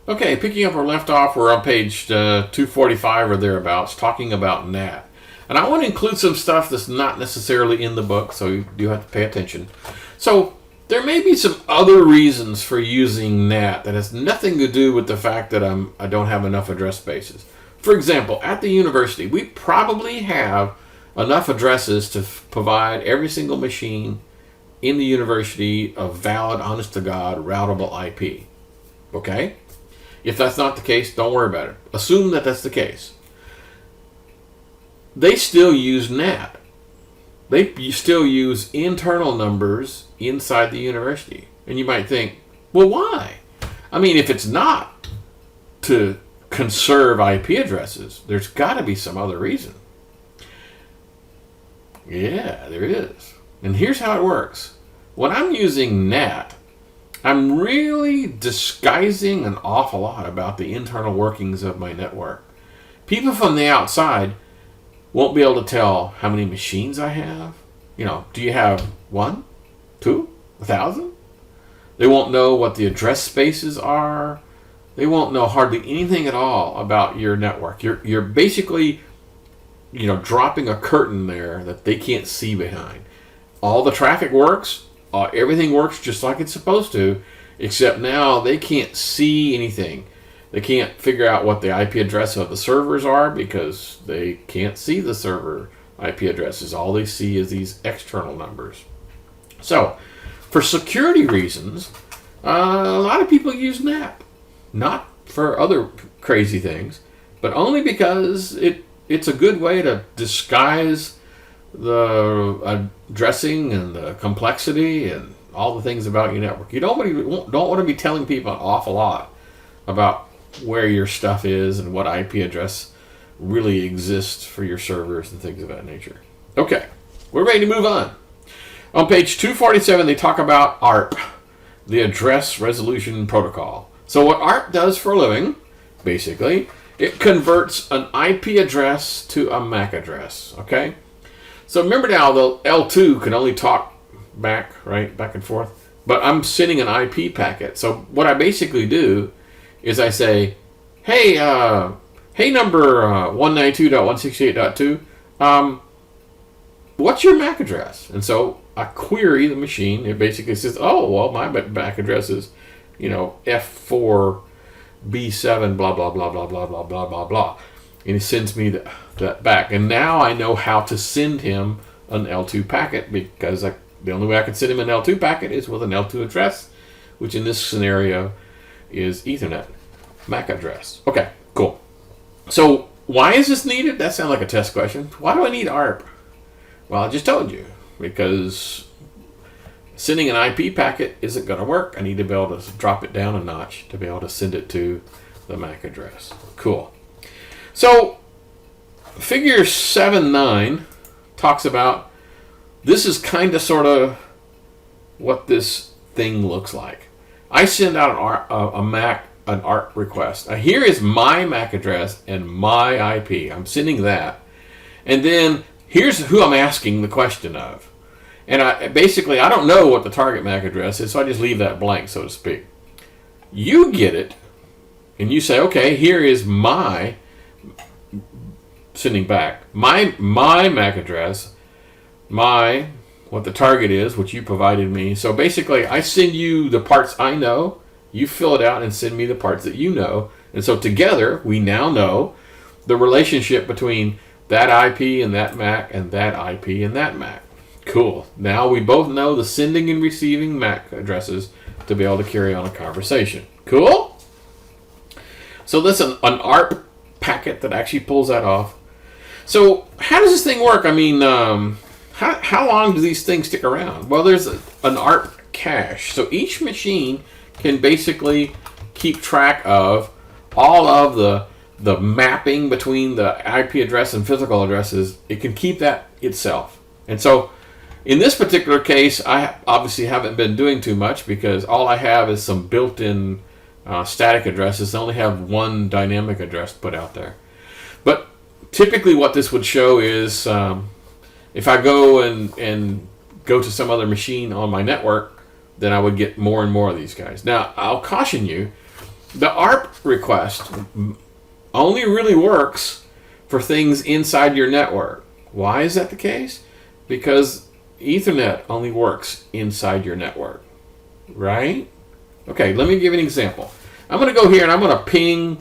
Okay, picking up where we left off, we're on page 245 or thereabouts, talking about NAT. And I want to include some stuff that's not necessarily in the book, so you do have to pay attention. So there may be some other reasons for using NAT that has nothing to do with the fact that I don't have enough address spaces. For example, at the university, we probably have enough addresses to provide every single machine in the university a valid, honest-to-God, routable IP. Okay? If that's not the case, don't worry about it. Assume that that's the case. They still use NAT. They still use internal numbers inside the university. And you might think, well, why? I mean, if it's not to conserve IP addresses, there's got to be some other reason. Yeah, there is. And here's how it works. When I'm using NAT, I'm really disguising an awful lot about the internal workings of my network. People from the outside won't be able to tell how many machines I have. You know, do you have 1, 2, 1,000? They won't know what the address spaces are. They won't know hardly anything at all about your network. You're basically, dropping a curtain there that they can't see behind. All the traffic works. Everything works just like it's supposed to, except now they can't see anything. They can't figure out what the IP address of the servers are because they can't see the server IP addresses. All they see is these external numbers. So, for security reasons, a lot of people use NAT. Not for other crazy things, but only because it's a good way to disguise the addressing and the complexity and all the things about your network. You don't want to be telling people an awful lot about where your stuff is and what IP address really exists for your servers and things of that nature. Okay, we're ready to move on. On page 247, they talk about ARP, the Address Resolution Protocol. So what ARP does for a living, basically, it converts an IP address to a MAC address, okay? So remember now, the L2 can only talk back and forth, but I'm sending an IP packet. So what I basically do is I say, hey number 192.168.2, what's your MAC address? And so I query the machine. It basically says, oh, well, my MAC address is, F4B7, blah, blah, blah, blah, blah, blah, blah, blah, blah. And he sends me that back. And now I know how to send him an L2 packet because the only way I can send him an L2 packet is with an L2 address, which in this scenario is Ethernet MAC address. Okay, cool. So why is this needed? That sounds like a test question. Why do I need ARP? Well, I just told you. Because sending an IP packet isn't going to work. I need to be able to drop it down a notch to be able to send it to the MAC address. Cool. So, figure 7.9 talks about, this is kind of sort of what this thing looks like. I send out an ARP request. Now, here is my MAC address and my IP. I'm sending that. And then, here's who I'm asking the question of. And I don't know what the target MAC address is, so I just leave that blank, so to speak. You get it, and you say, okay, here is my, sending back, my MAC address, what the target is, which you provided me. So basically, I send you the parts I know, you fill it out and send me the parts that you know. And so together, we now know the relationship between that IP and that MAC and that IP and that MAC. Cool. Now we both know the sending and receiving MAC addresses to be able to carry on a conversation. Cool? So that's an ARP packet that actually pulls that off. So how does this thing work? I mean, how long do these things stick around? Well, there's an ARP cache. So each machine can basically keep track of all of the mapping between the IP address and physical addresses. It can keep that itself. And so in this particular case, I obviously haven't been doing too much because all I have is some built-in static addresses. I only have one dynamic address put out there. But typically what this would show is if I go and go to some other machine on my network, then I would get more and more of these guys. Now, I'll caution you, The ARP request only really works for things inside your network. Why is that the case? Because Ethernet only works inside your network, right? Okay, let me give you an example. I'm going to go here and I'm going to ping,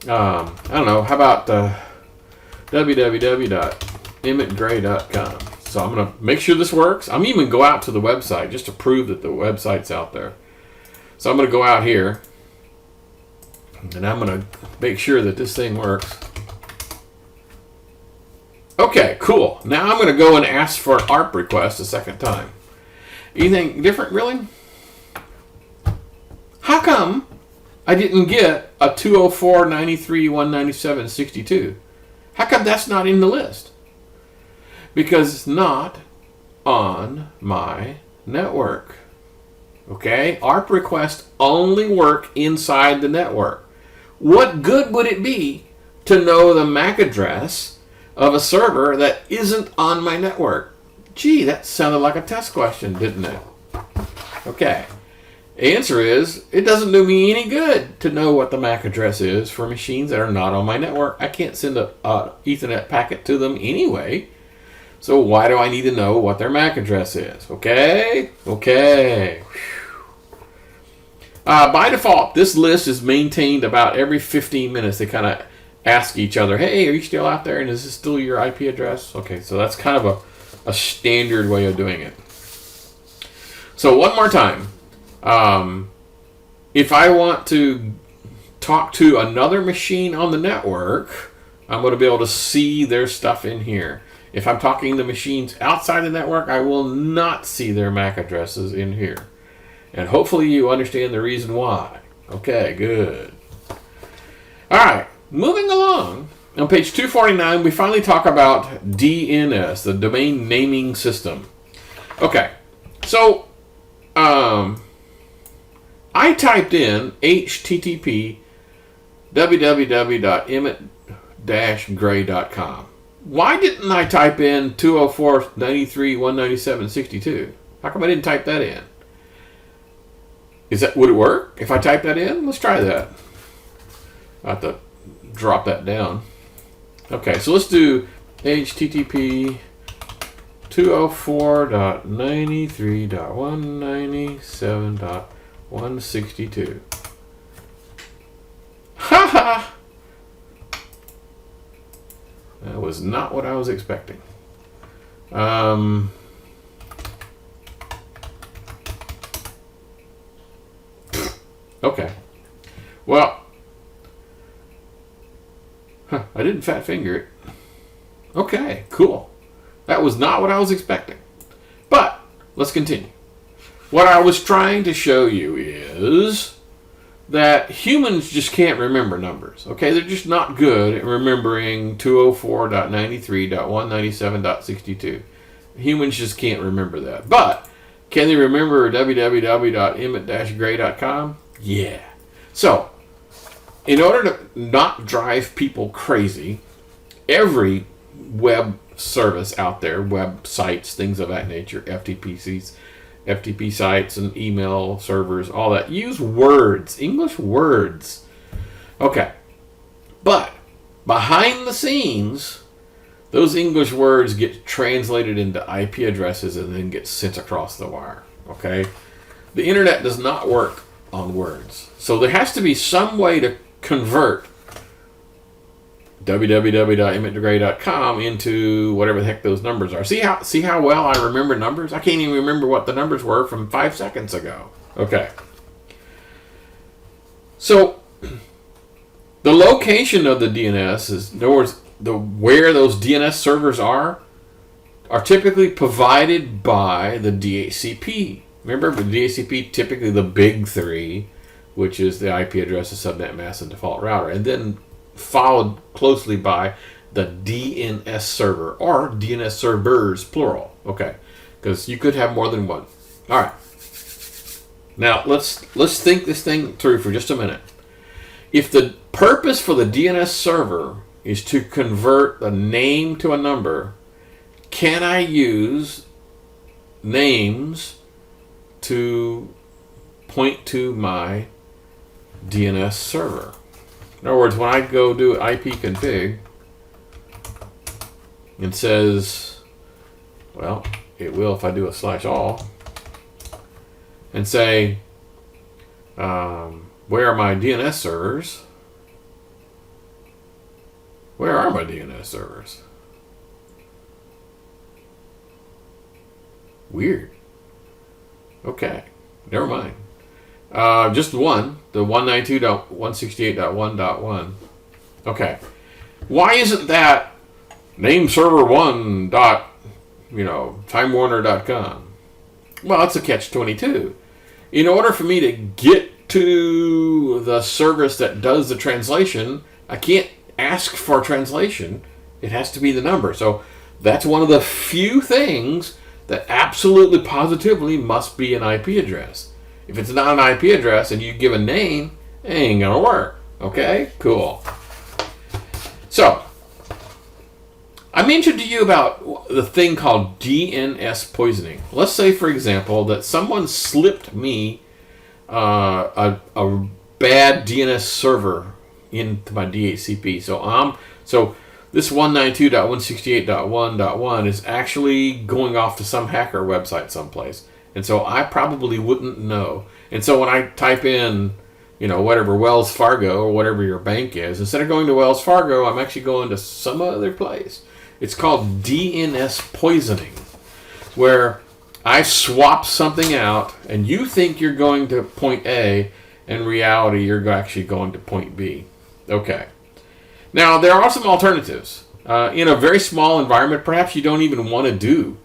I don't know, how about www.emmettgray.com. So I'm going to make sure this works. I'm even go out to the website just to prove that the website's out there. So I'm going to go out here and I'm going to make sure that this thing works. Okay, cool. Now I'm going to go and ask for an ARP request a second time. Anything different, really? How come I didn't get a 204.93.197.62? How come that's not in the list? Because it's not on my network. Okay? ARP requests only work inside the network. What good would it be to know the MAC address of a server that isn't on my network? Gee, that sounded like a test question, didn't it? Okay. The answer is, it doesn't do me any good to know what the MAC address is for machines that are not on my network. I can't send an Ethernet packet to them anyway. So why do I need to know what their MAC address is? Okay? Okay. By default, this list is maintained about every 15 minutes. They kind of ask each other, hey, are you still out there? And is this still your IP address? Okay, so that's kind of a standard way of doing it. So one more time. If I want to talk to another machine on the network, I'm going to be able to see their stuff in here. If I'm talking to machines outside the network, I will not see their MAC addresses in here. And hopefully you understand the reason why. Okay, good. All right, moving along. On page 249, we finally talk about DNS, the Domain Naming System. Okay, so I typed in http www.emmett-gray.com. Why didn't I type in 204.93.197.62? How come I didn't type that in? Would it work if I type that in? Let's try that. I have to drop that down. Okay, so let's do http 204.93.197.162. Haha! That was not what I was expecting. Okay. Well, I didn't fat finger it. Okay, cool. That was not what I was expecting. But let's continue. What I was trying to show you is that humans just can't remember numbers. Okay, they're just not good at remembering 204.93.197.62. Humans just can't remember that. But can they remember www.emmett-gray.com? Yeah. So, in order to not drive people crazy, every web service out there, websites, things of that nature, FTP sites and email servers, all that, use words, English words. Okay. But behind the scenes, those English words get translated into IP addresses and then get sent across the wire. Okay? The internet does not work on words. So there has to be some way to convert www.emmett-gray.com into whatever the heck those numbers are. See how well I remember numbers? I can't even remember what the numbers were from 5 seconds ago. Okay. So the location of the DNS is, in other words, where those DNS servers are typically provided by the DHCP. Remember, the DHCP, typically the big three, which is the IP address, the subnet mask, and default router, and then followed closely by the DNS server, or DNS servers, plural. Okay, because you could have more than one. All right. Now let's think this thing through for just a minute. If the purpose for the DNS server is to convert a name to a number, can I use names to point to my DNS server. In other words, when I go do ipconfig, it says, well, it will if I do a /all, and say, where are my DNS servers? Where are my DNS servers? Weird. Okay, never mind. Just one, the 192.168.1.1. Okay. Why isn't that name server 1 dot, timewarner.com? Well, it's a catch-22. In order for me to get to the service that does the translation, I can't ask for translation. It has to be the number. So that's one of the few things that absolutely positively must be an IP address. If it's not an IP address and you give a name, it ain't gonna work. Okay? Cool. So, I mentioned to you about the thing called DNS poisoning. Let's say, for example, that someone slipped me a bad DNS server into my DHCP. So this 192.168.1.1 is actually going off to some hacker website someplace. And so I probably wouldn't know. And so when I type in, whatever, Wells Fargo or whatever your bank is, instead of going to Wells Fargo, I'm actually going to some other place. It's called DNS poisoning, where I swap something out and you think you're going to point A, in reality you're actually going to point B. Okay. Now, there are some alternatives. In a very small environment, perhaps you don't even want to do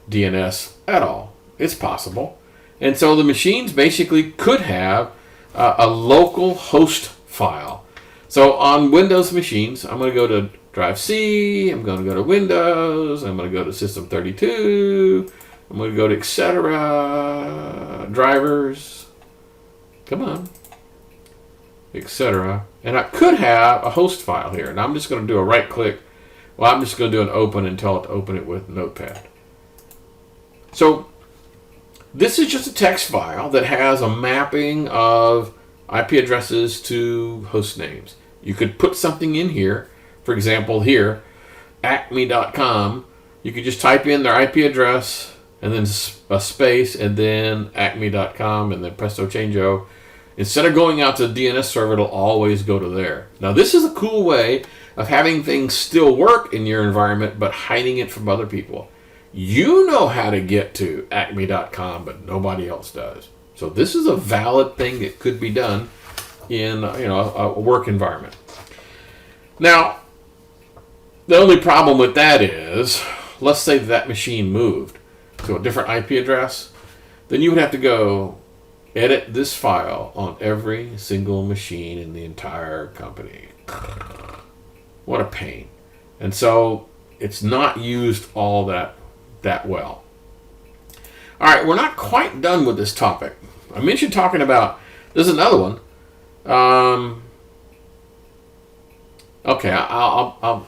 DNS at all. It's possible. And so the machines basically could have a local host file. So on Windows machines, I'm going to go to Drive C, I'm going to go to Windows, I'm going to go to System 32, I'm going to go to etc. drivers, come on, etc. And I could have a host file here. And I'm just going to do a right click. Well, I'm just going to do an open and tell it to open it with Notepad. So this is just a text file that has a mapping of IP addresses to host names. You could put something in here. For example, here, acme.com. You could just type in their IP address and then a space and then acme.com and then presto changeo. Instead of going out to the DNS server, it'll always go to there. Now, this is a cool way of having things still work in your environment, but hiding it from other people. You know how to get to acme.com, but nobody else does. So this is a valid thing that could be done in a work environment. Now, the only problem with that is, let's say that machine moved to a different IP address, then you would have to go edit this file on every single machine in the entire company. What a pain. And so it's not used all that well. All right, we're not quite done with this topic. I mentioned talking about, there's another one. Okay, I'll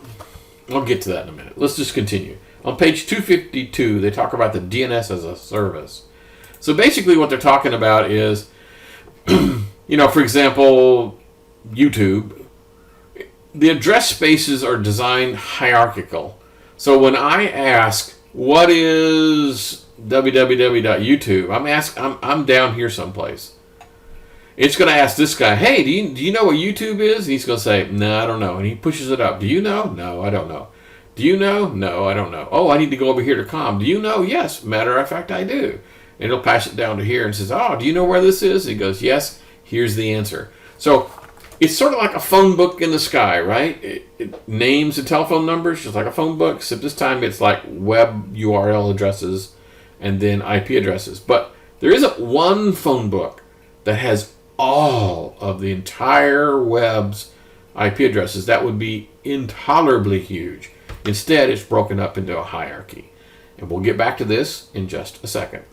get to that in a minute. Let's just continue. On page 252, they talk about the DNS as a service. So basically what they're talking about is, for example, YouTube, the address spaces are designed hierarchical. So when I ask, what is www.youtube, I'm down here someplace. It's going to ask this guy, hey, do you know what YouTube is? And he's going to say, no, I don't know. And he pushes it up. Do you know? No, I don't know. Do you know? No, I don't know. Oh, I need to go over here to com. Do you know? Yes. Matter of fact, I do. And he'll pass it down to here and says, oh, do you know where this is? And he goes, yes, here's the answer. So it's sort of like a phone book in the sky, right? It names and telephone numbers, just like a phone book, except this time it's like web URL addresses and then IP addresses. But there isn't one phone book that has all of the entire web's IP addresses. That would be intolerably huge. Instead, it's broken up into a hierarchy. And we'll get back to this in just a second.